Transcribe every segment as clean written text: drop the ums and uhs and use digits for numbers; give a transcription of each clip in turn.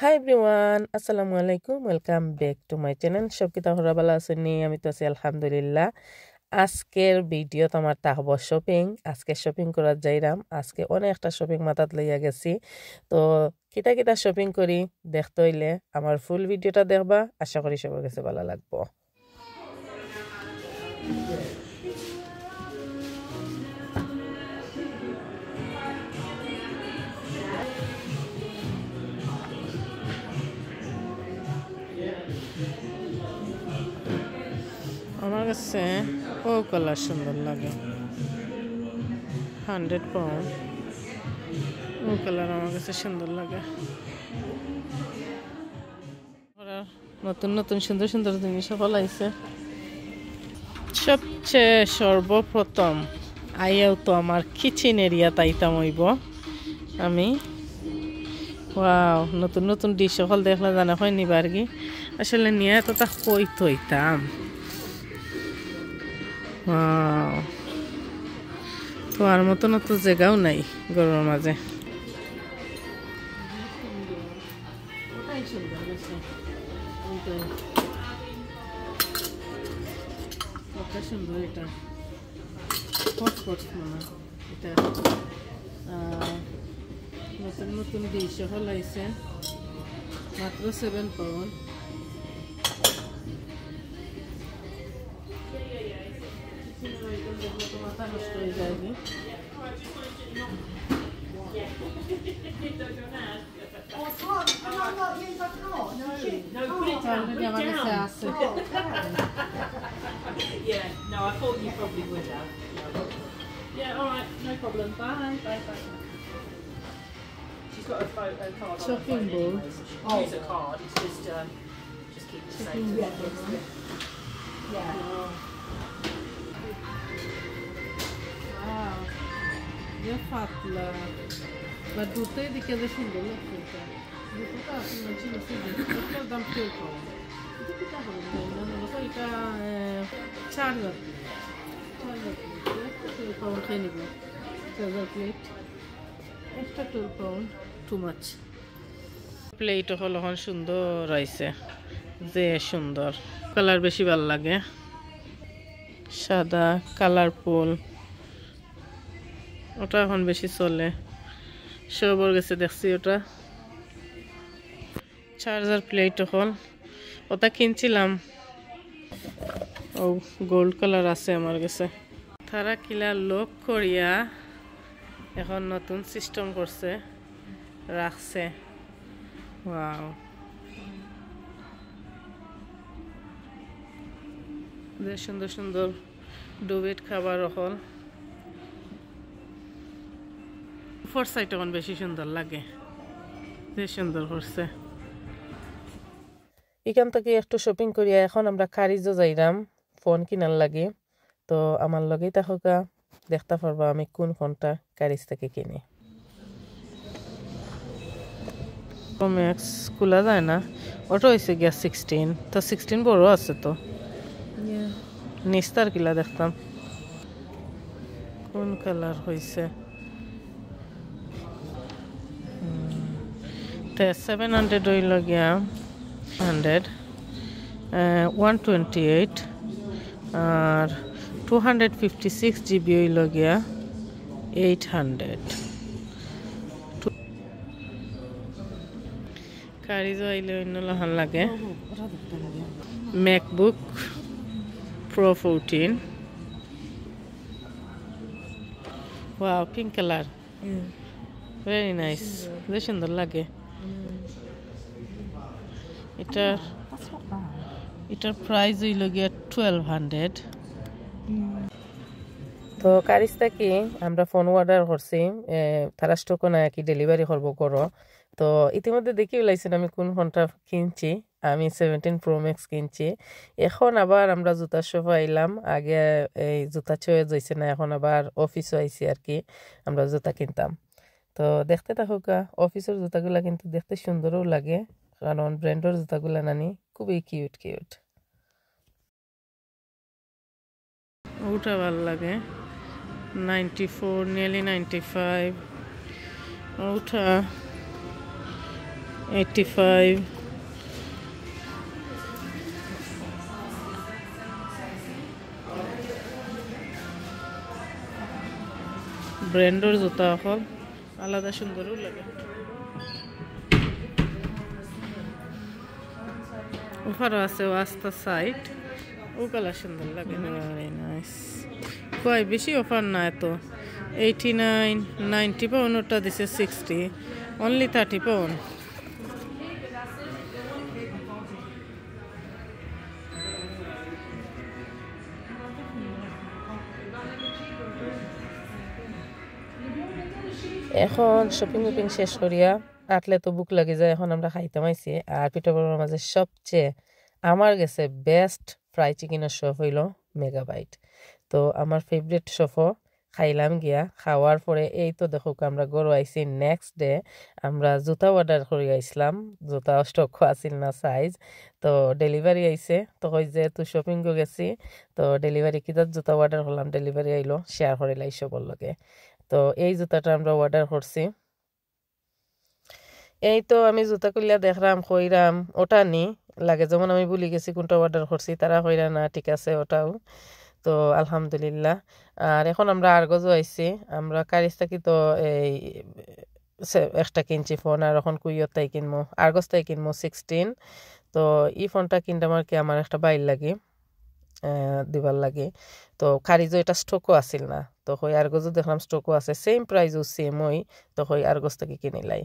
Hi everyone, আসসালামু আলাইকুম। Welcome back to my channel. সব কিতা হরা ভালো আছেন? আমি তো আছি আলহামদুলিল্লাহ। আজকের ভিডিও তোমার তাহব শপিং। আজকে শপিং করার যাইরাম। আজকে অনেকটা শপিং মাথাত লইয়া গেছি। তো কিতা কিতা শপিং করি দেখতে হইলে আমার ফুল ভিডিওটা দেখবা। আশা করি সবার কাছে ভালো লাগবো। আমার কাছে ও কালার সুন্দর লাগে, 100 পাউন্ড। ও কালার আমার কাছে সুন্দর লাগে। নতুন নতুন সুন্দর সুন্দর জিনিস সকল আইছে। সবচেয়ে সর্বপ্রথম আইয়াও তো আমার কিচেন এরিয়া তাইতাম হইব। আমি ওয়াও, নতুন নতুন ডিশ সকল দেখলে জানা হয় নিবার কি আসলে নিয়ে এতটা কই থইতাম। তো আর মতন তো জায়গাও নাই গরমের মাঝে। সুন্দর এটা এটা নতুন নতুন ডিশ সকল আইছে, মাত্র 7 পাউন্ড। মাথা নষ্ট হয়ে যায়। Yeah, no, I thought you probably would have. Yeah, all right, no problem. Bye, bye, bye. She's got a photo card. Shopping bowl. Use a card. It's just keep it safe. Yeah. Wow, ये फाटला but দুটোই দেখে বেশ সুন্দর লাগছে। দুটোটা আসলে ছিল এটার দাম কত? এটা কি টাকা বলবো না, এটা 4000 পাউন্ড খেয়ে নিব। 4000 প্লেট, একটা 12 পাউন্ড টু মাচ। প্লেট হল এখন সুন্দর আইছে, যে সুন্দর কালার বেশি ভালো লাগে, সাদা কালারফুল। ওটা এখন বেশি চলে, সবর গেছে দেখছি। ওটা 4000 প্লেট এখন। ওটা কিনছিলাম, ও গোল্ড কালার আছে আমার কাছে। তারা কিলা লোক করিয়া এখন নতুন সিস্টেম করছে, রাখছে। ওয়াও, যে সুন্দর সুন্দর ডুবেট খাবার এখন ফোর সাইড এখন বেশি সুন্দর লাগে, যে সুন্দর করছে। এখান থেকে একটু শপিং করিয়া এখন আমরা কারিজও যাইরাম ফোন কিনার লাগে। তো আমার লগেই থাকা, দেখতে পারবা আমি কোন ফোনটা কারিজ থেকে কিনি। ম্যাক্স খোলা যায় না, ওটা হয়েছে গিয়া 16। তো 16 বড় আছে তো, নিস্তার কিলা দেখতাম কোন কালার হয়েছে। 700 হইল গিয়া 100, 128 আর 256 GB হইল গিয়া 800। কারিজও আইলে অন্য লহান লাগে। MacBook pro 14, wow pink colour, very nice, যে সুন্দর লাগে। এটার প্রাইস হইল গিয়া 1200। তো কারিজ থেকে আমরা ফোন অর্ডার করছি, তারা স্টক না কি ডেলিভারি করবো করো। তো ইতিমধ্যে দেখি লাইছেন আমি কোন ফোনটা কিনছি। আমি 17 প্রো ম্যাক্স কিনছি। এখন আবার আমরা জুতার শপে আইলাম। আগে এই জুতা চয়ে যাইছে না, এখন আবার অফিসও আইছি আর কি, আমরা জুতা কিনতাম। তো দেখতে থাকুকা, অফিসের জুতাগুলা কিন্তু দেখতে সুন্দরও লাগে, কারণ ব্র্যান্ডের জুতাগুলা নানি খুবই কিউট কিউট। ওটা ভালো লাগে, 94 নিয়ারলি 95। ওটা 85 ব্র্যান্ডের জুতা এখন আলাদা সুন্দরও লাগে ওফারও আছে ওয়াস্তা সাইড ও কালার সুন্দর লাগে ভেরি নাইস কয় বেশি অফার না এত 89 90 পাউন্ড ওটা দিছে 60 অনলি 30 পাউন্ড এখন শপিং শেষ করিয়া আটলে তো বুক লাগে যায় এখন আমরা খাইতাম আইছি আর পিঠাপুরের মাঝে সবচেয়ে আমার কাছে বেস্ট ফ্রাই চিকেনের শপ হইল মেগাবাইট তো আমার ফেভারিট শপও খাইলাম গিয়া খাওয়ার পরে এই তো দেখো আমরা গরু আইছি নেক্সট ডে আমরা জুতা অর্ডার করে আইসলাম জুতা স্টক আসিল না সাইজ তো ডেলিভারি আইছে তো কই যে তুই শপিং গেছি তো ডেলিভারি কিতার জুতা অর্ডার করলাম ডেলিভারি আইলো শেয়ার করে লাই সবর লগে তো এই জুতাটা আমরা অর্ডার করছি এই তো আমি জুতা কইলা দেখলাম কইরাম ওটা নি লাগে যেমন আমি ভুলে গেছি কোনটা অর্ডার করছি তারা কইরা না ঠিক আছে ওটাও তো আলহামদুলিল্লাহ আর এখন আমরা আরগজও আইছি আমরা কারিস্তাকি তো এই একটা কিনছি ফোন আর এখন কুইয়তাই কিনবো আরগজটাই কিনবো 16 তো এই ফোনটা কিনতে আমার একটা বাইর লাগে দিবার লাগে তো খারিজও এটা স্টকও আসিল না তো হই আরগজও দেখলাম স্টকও আছে সেম প্রাইসও সেম ওই তো হই আরগজ থেকে কিনিলাই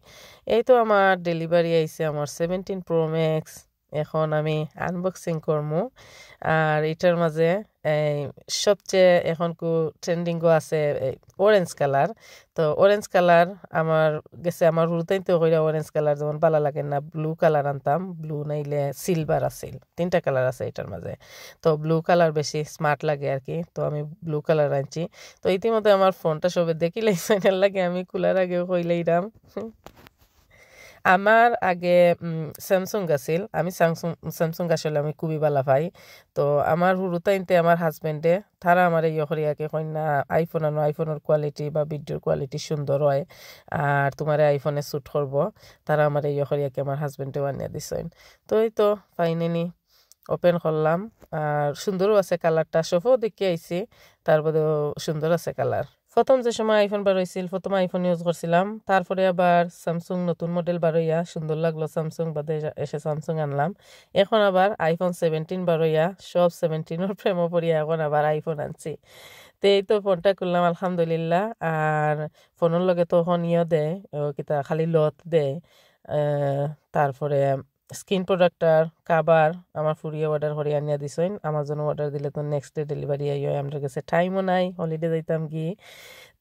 এই তো আমার ডেলিভারি আইছে আমার 17 প্রো ম্যাক্স এখন আমি আনবক্সিং করবো আর এটার মাঝে সবচেয়ে এখন ট্রেন্ডিংও আছে অরেঞ্জ কালার তো অরেঞ্জ কালার আমার গেছে আমার হুরুতাই তো কইরা অরেঞ্জ কালার যেমন ভালো লাগে না ব্লু কালার আনতাম ব্লু নাইলে সিলভার আছিল 3টা কালার আছে এটার মাঝে তো ব্লু কালার বেশি স্মার্ট লাগে আর কি তো আমি ব্লু কালার আনছি তো ইতিমধ্যে আমার ফোনটা সবে দেখিলেই সাইনাল লাগে আমি খোলার আগেও কইলাইরাম আমার আগে স্যামসুং আছিল আমি স্যামসুং আসলে আমি খুবই ভালো পাই তো আমার হুরুতাইনতে আমার হাজবেন্ডে তারা আমার এই হরিয়াকে কন্যা আইফোন আনো আইফোনের কোয়ালিটি বা ভিডিওর কোয়ালিটি সুন্দর হয় আর তোমার আইফোনে শ্যুট করব তারা আমার এই হরিয়াকে আমার হাজবেন্ডে আনিয়ে দিছেন তো এই তো ফাইনালি ওপেন করলাম আর সুন্দরও আছে কালারটা সফও দেখে আইছি তারপরেও সুন্দর আছে কালার প্রথম যে সময় আইফোন বার হয়েছিল প্রথম আইফোন ইউজ করছিলাম তারপরে আবার স্যামসুং নতুন মডেল বার হইয়া সুন্দর লাগলো স্যামসুং বাদে এসে স্যামসুং আনলাম এখন আবার আইফোন 17 বার হইয়া সব 17 প্রেমো পড়িয়া এখন আবার আইফোন আনছি তো এই তো ফোনটা করলাম আলহামদুলিল্লাহ আর ফোনের লগে তো এখন দেয় কিতা খালি লত দেয় তারপরে স্কিন প্রোডাক্টার কাবার আমার ফুরিয়ে অর্ডার করে আনিয়া দিছেন আমার জন্য অর্ডার দিলে তো নেক্সট ডে ডেলিভারি আইয় আমাদের কাছে টাইমও নাই হলিডে যাইতাম কি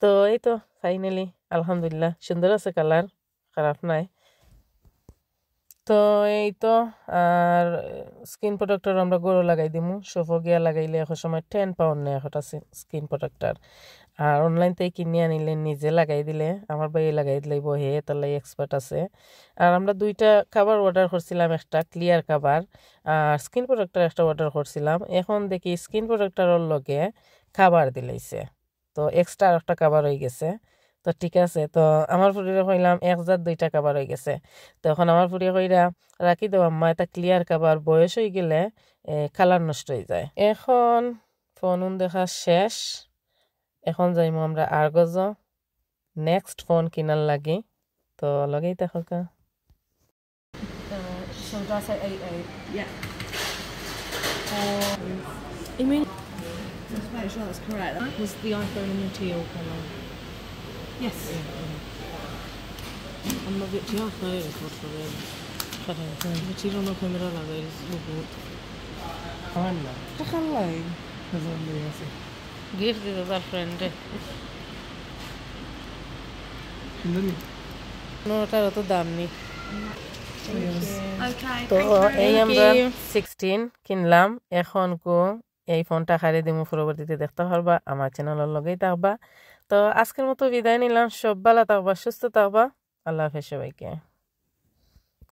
তো এই তো ফাইনালি আলহামদুলিল্লাহ সুন্দর আছে কালার খারাপ নাই তো এই তো আর স্কিন প্রোটেক্টর আমরা গরু লাগাই দিমু সোফো গিয়া লাগাইলে এখন সময় 10 পাউন্ড নেয় একটা স্কিন প্রোটেক্টর আর অনলাইন থেকে কিনে আনিলে নিজে লাগাই দিলে আমার ভাই লাগাই দিলে বহে তার লাই এক্সপার্ট আছে আর আমরা 2টা কভার অর্ডার করছিলাম একটা ক্লিয়ার কভার আর স্কিন প্রোটেক্টর একটা অর্ডার করছিলাম এখন দেখি স্কিন প্রোটেক্টরের লগে কভার দিলাইছে তো এক্সট্রা একটা কভার হয়ে গেছে তো ঠিক আছে তো আমার ফুরিয়ে কইলাম 1,2টা কভার হয়ে গেছে তো এখন আমার ফুরিয়ে কইরা রাখি দেব আম্মা এটা ক্লিয়ার কভার বয়স হয়ে গেলে কালার নষ্ট হয়ে যায় এখন ফোন দেখা শেষ এখন যাইমু আমরা আরগজ নেক্সট ফোন কিনার লাগি তো লগেই দেখো কা So did I say 88? Yeah. You mean Let's make sure that's correct. was the iPhone in the teal colour? Yes. I'm not getting off my report for them. But you don't know camera lagai বহুত Hala. Takalay. Kazandı yası. Gift dedi da friend. Şimdi mi? No, ওটার অত দাম নেই Okay. তো এই আমরা 16 কিনলাম এখন এই ফোনটা খারে দিমু পরবর্তীতে দেখতে পারবা আমার চ্যানেলের লগেই থাকবা তো আজকের মতো বিদায় নিলাম সব ভালো থাকবা সুস্থ থাকবা আল্লাহ হাফেজ সবাইকে